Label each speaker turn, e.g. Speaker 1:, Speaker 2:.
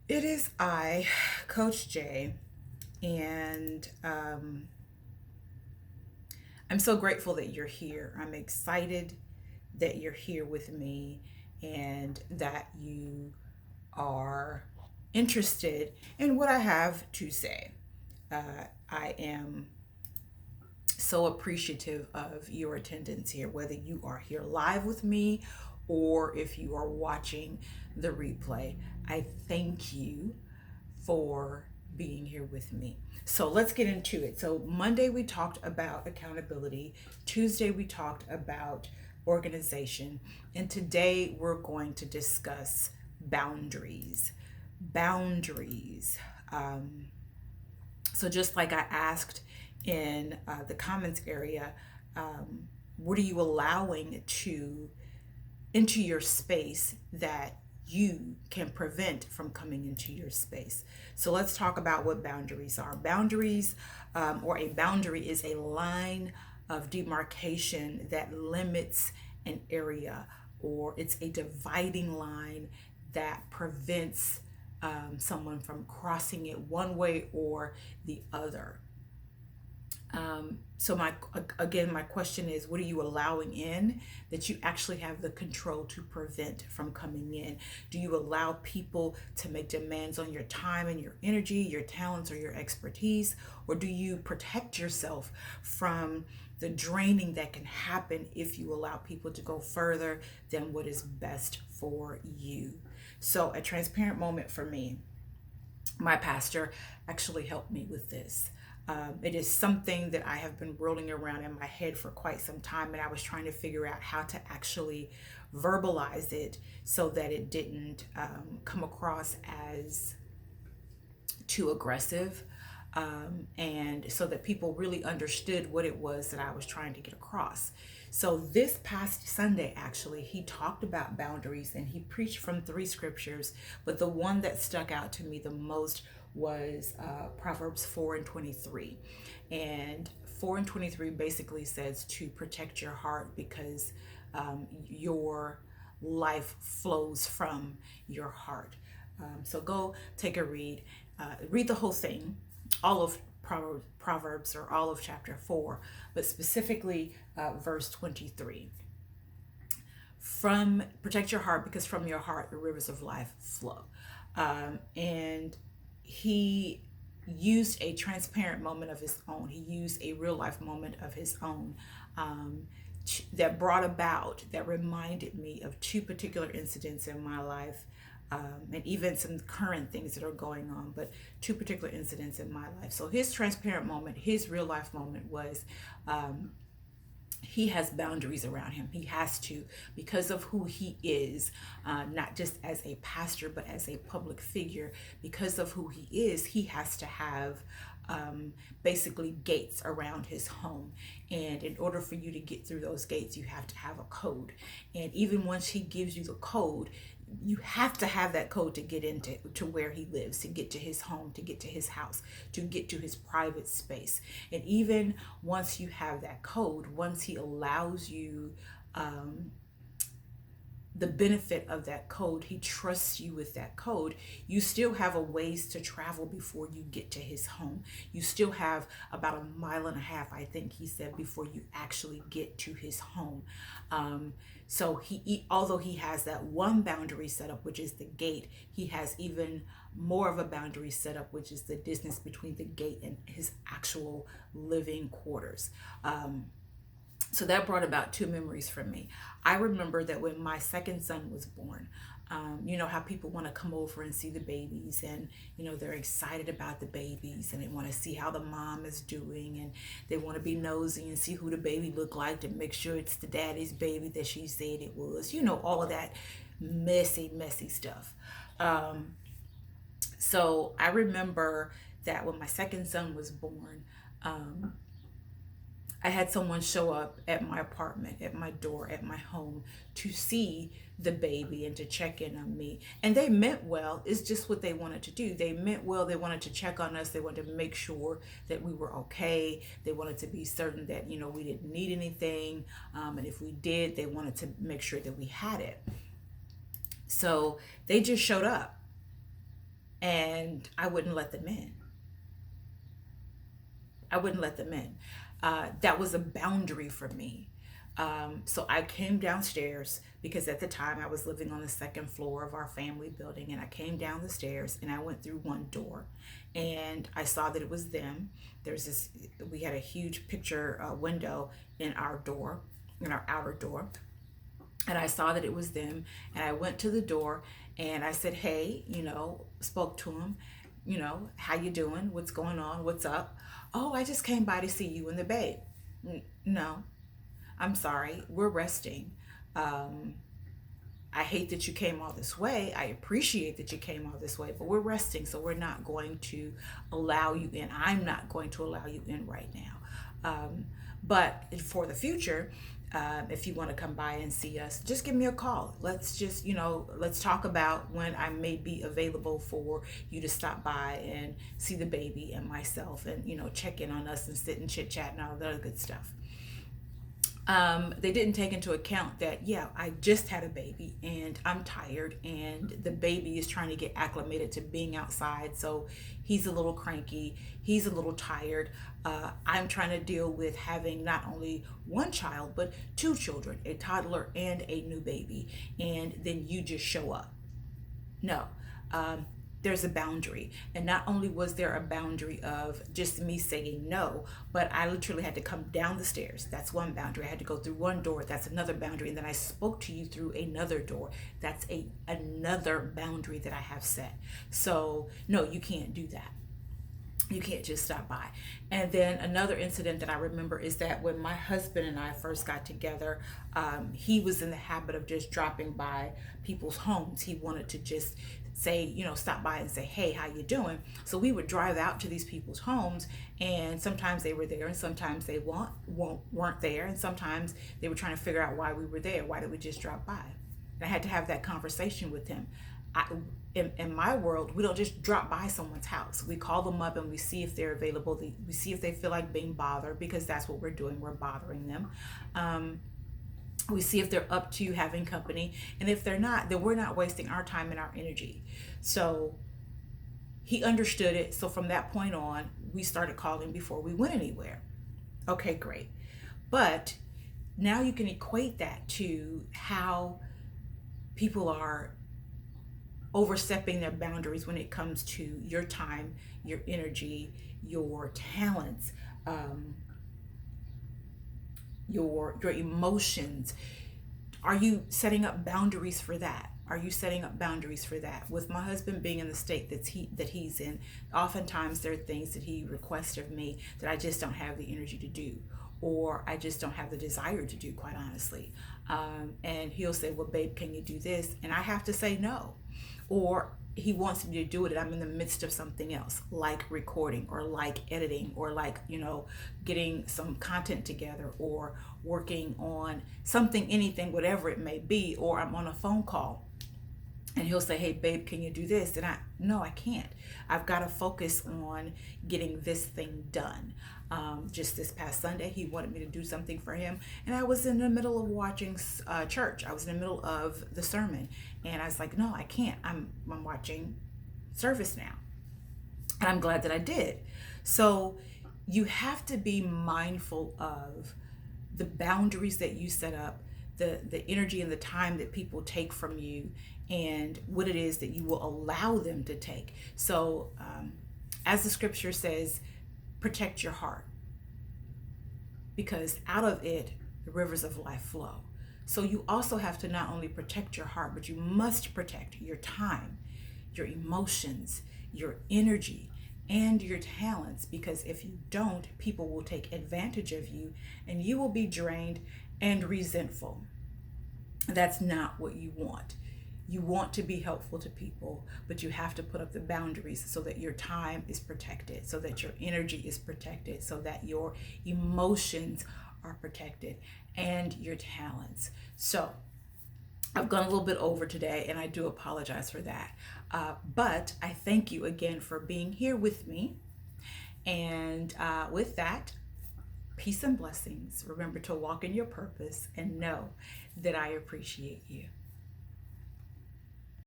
Speaker 1: It is I, Coach Jay, and I'm so grateful that you're here. I'm excited that you're here with me and that you are interested in what I have to say. I am so appreciative of your attendance here, whether you are here live with me or if you are watching the replay. I thank you for being here with me. So let's get into it. So, Monday we talked about accountability, Tuesday we talked about organization, and today we're going to discuss boundaries. Boundaries. So, just like I asked in the comments area, what are you allowing to into your space that you can prevent from coming into your space? So let's talk about what boundaries are. Boundaries, or a boundary, is a line of demarcation that limits an area, or it's a dividing line that prevents someone from crossing it one way or the other. So my question is, what are you allowing in that you actually have the control to prevent from coming in? Do you allow people to make demands on your time and your energy, your talents, or your expertise? Or do you protect yourself from the draining that can happen if you allow people to go further than what is best for you? So, a transparent moment for me, my pastor actually helped me with this. It is something that I have been rolling around in my head for quite some time, and I was trying to figure out how to actually verbalize it so that it didn't come across as too aggressive, and so that people really understood what it was that I was trying to get across. So, this past Sunday, actually, he talked about boundaries and he preached from three scriptures, but the one that stuck out to me the most was Proverbs 4 and 23. And 4 and 23 basically says to protect your heart because your life flows from your heart. So go take a read, read the whole thing, all of Proverbs, or all of chapter 4, but specifically verse 23. From protect your heart because from your heart the rivers of life flow. And he used a transparent moment of his own. He used a real life moment of his own, that brought about, that reminded me of two particular incidents in my life, and even some current things that are going on, but two particular incidents in my life. So his transparent moment, his real life moment was, he has boundaries around him. He has to, because of who he is, not just as a pastor, but as a public figure. Because of who he is, he has to have basically gates around his home. And in order for you to get through those gates, you have to have a code. And even once he gives you the code, you have to have that code to get into to where he lives, to get to his home, to get to his house, to get to his private space. And even once you have that code, once he allows you the benefit of that code, he trusts you with that code, you still have a ways to travel before you get to his home. You still have about a mile and a half, I think he said, before you actually get to his home. So although he has that one boundary set up, which is the gate, he has even more of a boundary set up, which is the distance between the gate and his actual living quarters. So that brought about two memories for me. I remember that when my second son was born, you know how people want to come over and see the babies, and they're excited about the babies, and they want to see how the mom is doing, and they want to be nosy and see who the baby looked like to make sure it's the daddy's baby that she said it was. All of that messy stuff. So I remember that when my second son was born, I had someone show up at my apartment, at my door, at my home to see the baby and to check in on me. And they meant well. It's just what they wanted to do. They meant well. They wanted to check on us. They wanted to make sure that we were okay. They wanted to be certain that, we didn't need anything. And if we did, they wanted to make sure that we had it. So they just showed up. and I wouldn't let them in. I wouldn't let them in. That was a boundary for me. So I came downstairs because at the time I was living on the second floor of our family building, and I came down the stairs and I went through one door and I saw that it was them. There's this, we had a huge picture window in our door, in our outer door. And I saw that it was them, and I went to the door and I said, hey, spoke to him, how you doing? What's going on? What's up? Oh, I just came by to see you and the babe. No, I'm sorry. We're resting. Um, I hate that you came all this way. I appreciate that you came all this way, but we're resting, so we're not going to allow you in. I'm not going to allow you in right now. But for the future, if you want to come by and see us, just give me a call. Let's talk about when I may be available for you to stop by and see the baby and myself, and check in on us and sit and chit chat and all that other good stuff. They didn't take into account that, yeah, I just had a baby and I'm tired, and the baby is trying to get acclimated to being outside. So he's a little cranky, he's a little tired. I'm trying to deal with having not only one child, but two children, a toddler and a new baby. And then you just show up. No. There's a boundary. And not only was there a boundary of just me saying no, but I literally had to come down the stairs. That's one boundary. I had to go through one door. That's another boundary. And then I spoke to you through another door. That's another boundary that I have set. So no, you can't do that. You can't just stop by. And then another incident that I remember is that when my husband and I first got together, he was in the habit of just dropping by people's homes. He wanted to just say, stop by and say, hey, how you doing? So we would drive out to these people's homes, and sometimes they were there and sometimes they weren't there. And sometimes they were trying to figure out why we were there. Why did we just drop by? And I had to have that conversation with him. In my world, we don't just drop by someone's house. We call them up and we see if they're available. We see if they feel like being bothered, because that's what we're doing. We're bothering them. We see if they're up to having company. And if they're not, then we're not wasting our time and our energy. So he understood it. So from that point on, we started calling before we went anywhere. Okay, great. But now you can equate that to how people are overstepping their boundaries when it comes to your time, your energy, your talents, your emotions. Are you setting up boundaries for that? Are you setting up boundaries for that? With my husband being in the state that he's in, oftentimes there are things that he requests of me that I just don't have the energy to do, or I just don't have the desire to do, quite honestly. And he'll say, well, babe, can you do this? And I have to say no. Or he wants me to do it and I'm in the midst of something else, like recording or like editing or like, getting some content together or working on something, anything, whatever it may be, or I'm on a phone call. And he'll say, hey, babe, can you do this? And no, I can't. I've got to focus on getting this thing done. Just this past Sunday, he wanted me to do something for him. And I was in the middle of watching church. I was in the middle of the sermon. And I was like, no, I can't. I'm watching service now. And I'm glad that I did. So you have to be mindful of the boundaries that you set up, the energy and the time that people take from you, and what it is that you will allow them to take. So as the scripture says, protect your heart, because out of it the rivers of life flow. So you also have to not only protect your heart, but you must protect your time, your emotions, your energy, and your talents, because if you don't, people will take advantage of you and you will be drained and resentful. That's not what you want. You want to be helpful to people, but you have to put up the boundaries so that your time is protected, so that your energy is protected, so that your emotions are protected, and your talents. So I've gone a little bit over today, and I do apologize for that. But I thank you again for being here with me. And with that, peace and blessings. Remember to walk in your purpose and know that I appreciate you.